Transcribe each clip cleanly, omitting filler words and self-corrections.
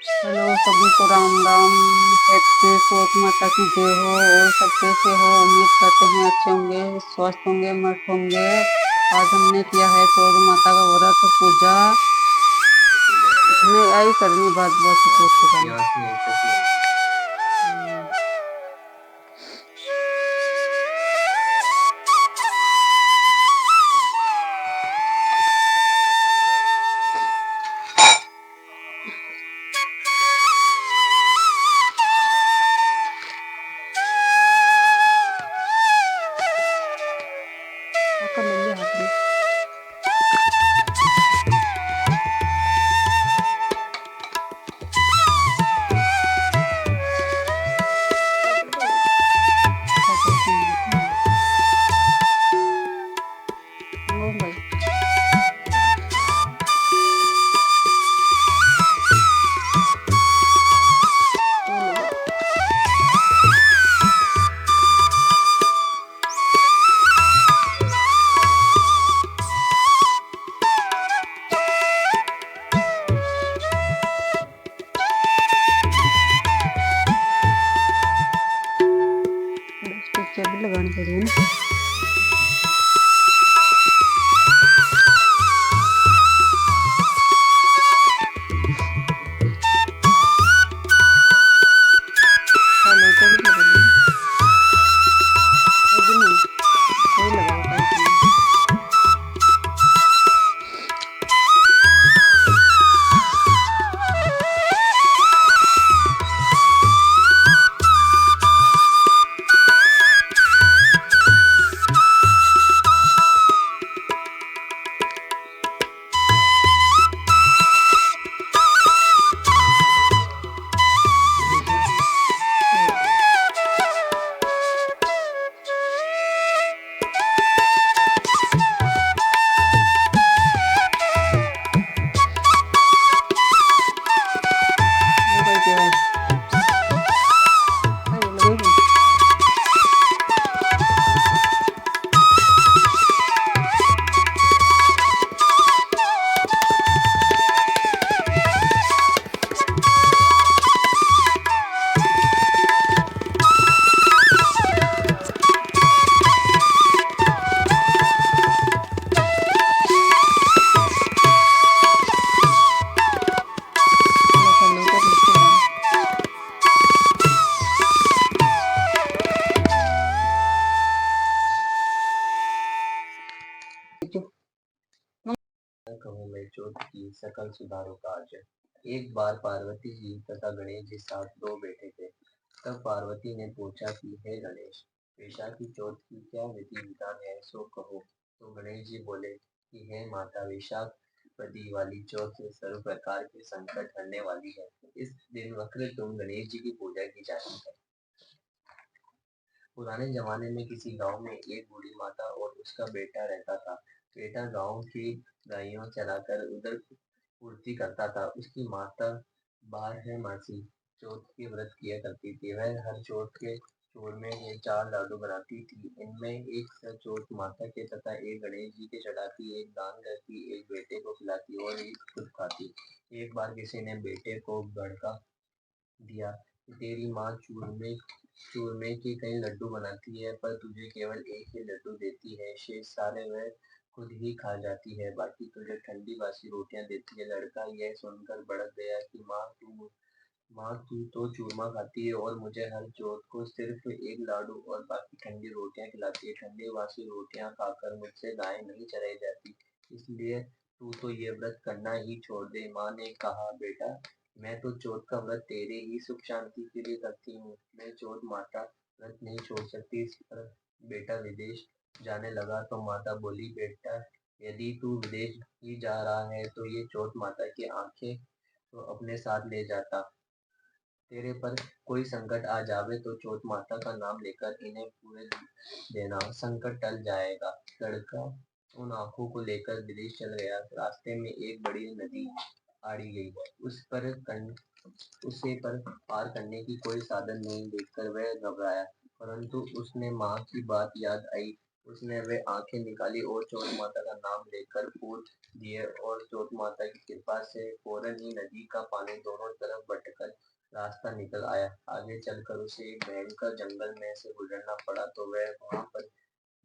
Hello सभी को Ram Ram. Happy चौथ माता की जय हो। और सब कैसे हो? उम्मीद करते हैं अच्छे होंगे, स्वस्थ होंगे, मस्त होंगे। आज हमने किया है चौथ माता का व्रत पूजा। नहीं आई करनी बात बस चौथ का। कर ले लिया हाथ में। भाई टिक्किया भी लगानी पड़ी है ना। हेलो तो भी लगा ली। अभी नहीं कोई लगा होता है इसमें। वो कोई क्या है? अरे लगेगी। कर लो कर लो कहूँ मैं चौथ की सकल सुधारो काज। एक बार पार्वती जी तथा गणेश जी साथ दो बैठे थे। तब पार्वती ने पूछा कि हे गणेश, वैशाखी चौथ की क्या विधि विधान है सो कहो। तो गणेश जी बोले कि हे माता, वैशाख पदी वाली चौथ से सर्व प्रकार के संकट हरने वाली है। इस दिन वक्रतुंड गणेश जी की पूजा की जाती है। पुराने जमाने में किसी गांव में एक बूढ़ी माता और उसका बेटा रहता था। बेटा गांव की गायों चराकर उधर पूर्ति करता था। उसकी माता बारहमासी चौथ के व्रत किया करती थी। वह हर चौथ के चूरमे में 4 लाडू बनाती थी। इनमें एक चौथ माता के तथा एक गणेश जी के चढ़ाती, एक दान करती, एक बेटे को खिलाती और एक खुद खाती। एक बार किसी ने बेटे को भड़का दिया कि तेरी माँ चूरमे चूरमे के कई लड्डू बनाती है, पर तुझे केवल एक ही लड्डू देती है। शेष सारे वह खुद ही खा जाती है, बाकी तुझे ठंडी बासी रोटियां देती है। लड़का यह सुनकर भड़क गया कि माँ तू तो चूरमा खाती है और मुझे हर चौथ को सिर्फ एक लाडू और बाकी ठंडी रोटियां खिलाती है। ठंडी बासी रोटियां खाकर मुझसे गाय नहीं चराई जाती, इसलिए तू तो ये व्रत करना ही छोड़ दे। माँ ने कहा, बेटा, मैं तो चौथ का व्रत तेरे ही सुख शांति के लिए करती हूँ। मैं चौथ माता व्रत नहीं छोड़ सकती। इस पर बेटा विदेश जाने लगा तो माता बोली, बेटा, यदि तू विदेश ही जा रहा है तो ये चौथ माता की आंखें तो अपने साथ ले जाता। तेरे पर कोई संकट आ जावे तो चौथ माता का नाम लेकर इन्हें पूरे देना, संकट टल जाएगा। लड़का उन आंखों को लेकर विदेश चल गया। रास्ते में एक बड़ी नदी आड़ी गई। उसे पर पार करने की कोई साधन नहीं देखकर वह घबराया, परंतु उसने माँ की बात याद आई उसने वे आंखें निकाली और चोट माता का नाम लेकर फूट दिए और चोट माता की कृपा से फौरन ही नदी का पानी दोनों तरफ बटकर रास्ता निकल आया। आगे चलकर उसे एक भयंकर जंगल में से गुजरना पड़ा तो वह वहां पर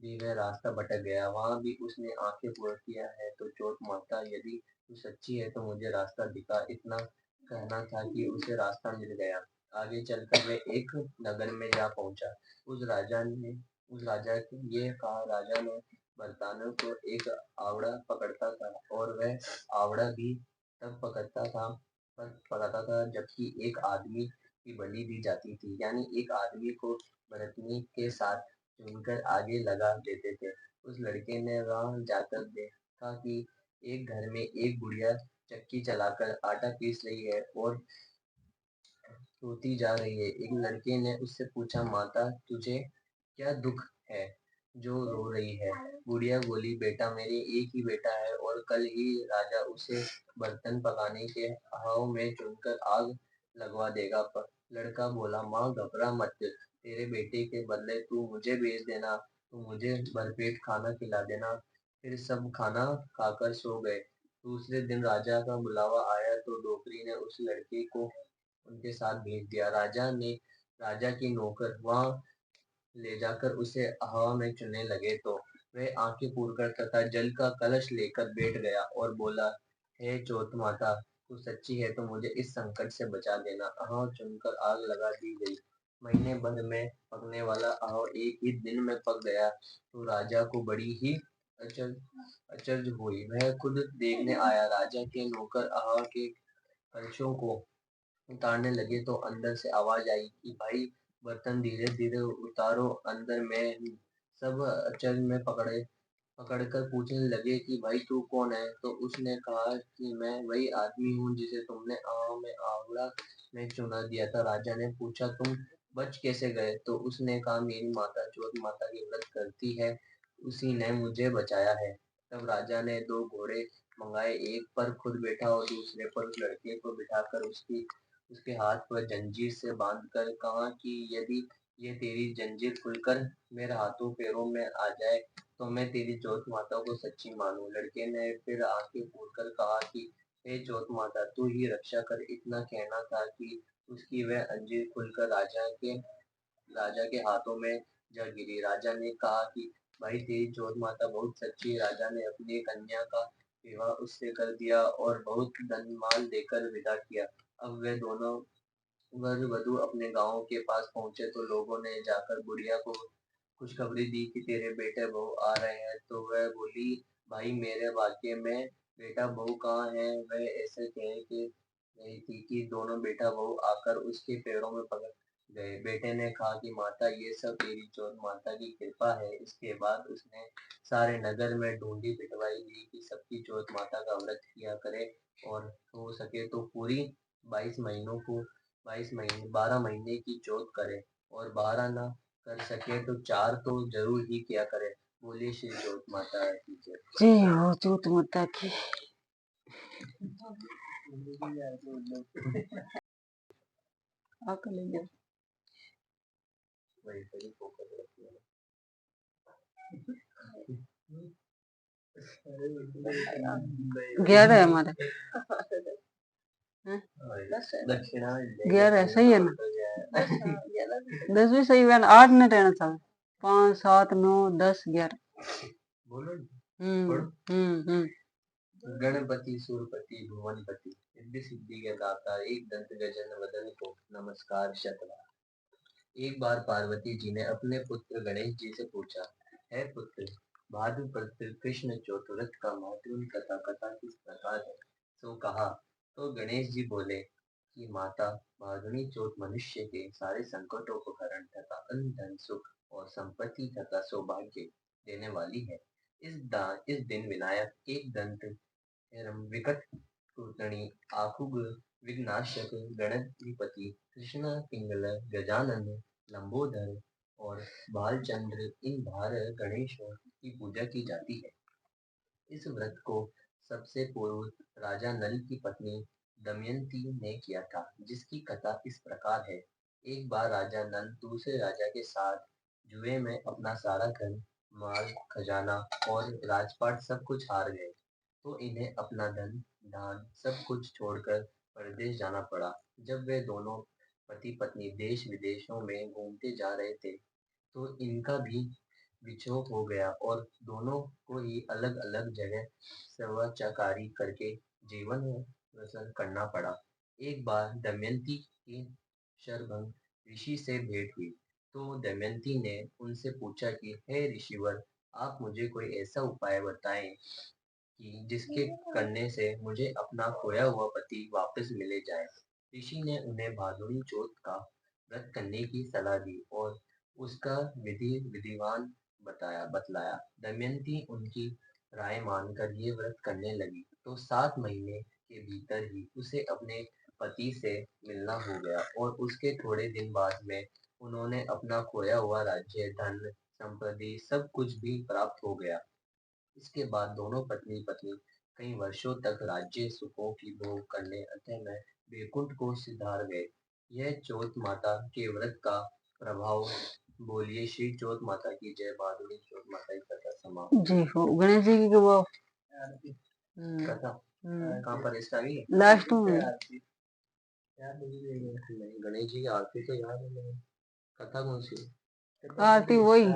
भी वह रास्ता भटक गया। वहां भी उसने आंखें फोड़ किया है तो चोट माता यदि तू सच्ची है तो मुझे रास्ता दिखा, इतना कहना था कि उसे रास्ता मिल गया। आगे चलकर वह एक नगर में जा पहुंचा। उस राजा ने ये कहा, राजा ने बरताने को एक आवड़ा पकड़ता था और वह आवड़ा भी तब पकड़ता था जबकि एक आदमी की बलि दी जाती थी, यानी एक आदमी को बरतने के साथ चुनकर आगे लगा देते थे। उस लड़के ने वहां जाकर देखा कि एक घर में एक बुढ़िया चक्की चलाकर आटा पीस रही है और रोती जा रही है। एक लड़के ने उससे पूछा, माता तुझे क्या दुख है जो रो रही है? बुढ़िया बोली, बेटा मेरे एक ही बेटा है और कल ही राजा उसे बर्तन पकाने के हाव में चुनकर आग लगवा देगा। पर लड़का बोला, माँ घबरा मत, तेरे बेटे के बदले तू मुझे भेज देना, तू मुझे भरपेट खाना खिला देना। फिर सब खाना खाकर सो गए। दूसरे दिन राजा का बुलावा आया तो डोकरी ने उस लड़के को उनके साथ भेज दिया। राजा के नौकर वहां ले जाकर उसे हवा में चुनने लगे तो वह आंखें पूरकर तथा जल का कलश लेकर बैठ गया और बोला, हे चौथ माता, तू सच्ची है तो मुझे इस संकट से बचा देना। अहाव चुनकर आग लगा दी गई। महीने भर में पकने वाला अहाव एक ही दिन में पक गया तो राजा को बड़ी ही अचरज अचरज हुई। वह खुद देखने आया। राजा के नौकर अहाव के कलशों को उतारने लगे तो अंदर से आवाज आई कि भाई बर्तन धीरे धीरे उतारो अंदर में हूँ। सब अचरज में पकड़कर पूछने लगे कि भाई तू कौन है? तो उसने कहा कि मैं वही आदमी हूँ जिसे तुमने आव में आवड़ा में चुना दिया था। राजा ने पूछा, तुम बच कैसे गए? तो उसने कहा, मेरी माता चोट माता की व्रत करती है, उसी ने मुझे बचाया है। तब राजा ने दो घोड़े मंगाए, एक पर खुद बैठा और दूसरे पर उस लड़के को बिठाकर उसके हाथ पर जंजीर से बांधकर कहा कि यदि ये तेरी जंजीर खुलकर मेरे हाथों पैरों में आ जाए तो मैं तेरी चौथ माता को सच्ची मानूं। लड़के ने फिर आंखें मूंदकर कहा कि हे चौथ माता, तू ही रक्षा कर। इतना कहना था कि उसकी वह अंजीर खुलकर राजा के हाथों में जा गिरी। राजा ने कहा कि भाई तेरी चौथ माता बहुत सच्ची है। राजा ने अपनी कन्या का विवाह उससे कर दिया और बहुत धन माल देकर विदा किया। अब वे दोनों वर वधु अपने गांव के पास पहुंचे तो लोगों ने जाकर बुढ़िया को खुशखबरी दी कि तेरे बेटे बहू आ रहे हैं। तो वह बोली, भाई मेरे भाग्य में बेटा बहू कहाँ है? वह ऐसे कह के रही थी कि दोनों बेटा बहू आकर उसके पैरों में पकड़ गए। बेटे ने कहा कि माता ये सब तेरी चौथ माता की कृपा है। इसके बाद उसने सारे नगर में ढूंढी पिटवाई दी कि सबकी चौथ माता का व्रत किया करे और हो सके तो पूरी 12 महीने की चौथ करे और 12 न कर सके तो 4 तो जरूर ही किया करे। बोलिए श्री चौथ माता की जय। जय हो चोट माता की। ग्यारह है हमारे हैं? दक्षिणा 11 सही है ना? 10 भी सही है ना? 8 नहीं रहना था। 5 7 9 10 11। बोलो। हम्म। गणपति सुरपति भुवनपति सिद्धि सिद्धि के दाता एक दंत गजन वदन को नमस्कार शतबार। एक बार पार्वती जी ने अपने पुत्र गणेश जी से पूछा, है पुत्र, भाद्रपद कृष्ण चतुर्थ का महत्वपूर्ण कथा कथा किस प्रकार है? तो कहा। तो गणेश जी बोले कि माता भादुनी चौथ मनुष्य के सारे संकटों को हरण तथा अन्न धन सुख और संपत्ति तथा सौभाग्य देने वाली है। इस दिन विनायक एक दंत एवं विकट पूतनी आखुग विघ्नाशक गणपति कृष्ण पिंगल गजानन लंबोदर और भालचंद्र इन 12 गणेशों की पूजा की जाती है। इस व्रत को सबसे पूर्व राजा नल की पत्नी दमयंती ने किया था, जिसकी कथा इस प्रकार है। एक बार राजा नल दूसरे राजा के साथ जुए में अपना सारा धन माल खजाना और राजपाट सब कुछ हार गए, तो इन्हें अपना धन धान सब कुछ छोड़कर परदेश जाना पड़ा। जब वे दोनों पति पत्नी देश विदेशों में घूमते जा रहे थे, तो इनका भी विछोह हो गया और दोनों को ही अलग अलग जगह सेवाचाकारी करके जीवन बसर करना पड़ा। एक बार दमयंती की शरभंग ऋषि से भेंट हुई, तो दमयंती ने उनसे पूछा कि हे ऋषिवर, आप मुझे कोई ऐसा उपाय बताएं कि जिसके करने से मुझे अपना खोया हुआ पति वापस मिले जाए। ऋषि ने उन्हें भादुड़ी चौथ का व्रत करने की सलाह दी और उसका विधिवान बतलाया। दमयंती उनकी राय मानकर ये व्रत करने लगी, तो 7 महीने के भीतर ही उसे अपने पति से मिलना हो गया और उसके थोड़े दिन बाद में उन्होंने अपना खोया हुआ राज्य, धन संपत्ति सब कुछ भी प्राप्त हो गया। इसके बाद दोनों पत्नी पत्नी कई वर्षों तक राज्य सुखों की भोग करने अंत में वैकुंठ को सिधार गए। यह चौथ माता के व्रत का प्रभाव। बोलिए श्री चौथ माता की जय। बहादुरी चौथ माता की कथा समाप्त। जी हो। गणेश जी की वो कथा कहाँ पर इसका भी लास्ट में यार नहीं, गणेश जी की आरती तो याद है लेकिन कथा कौन सी आरती वही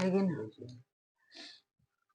लेकिन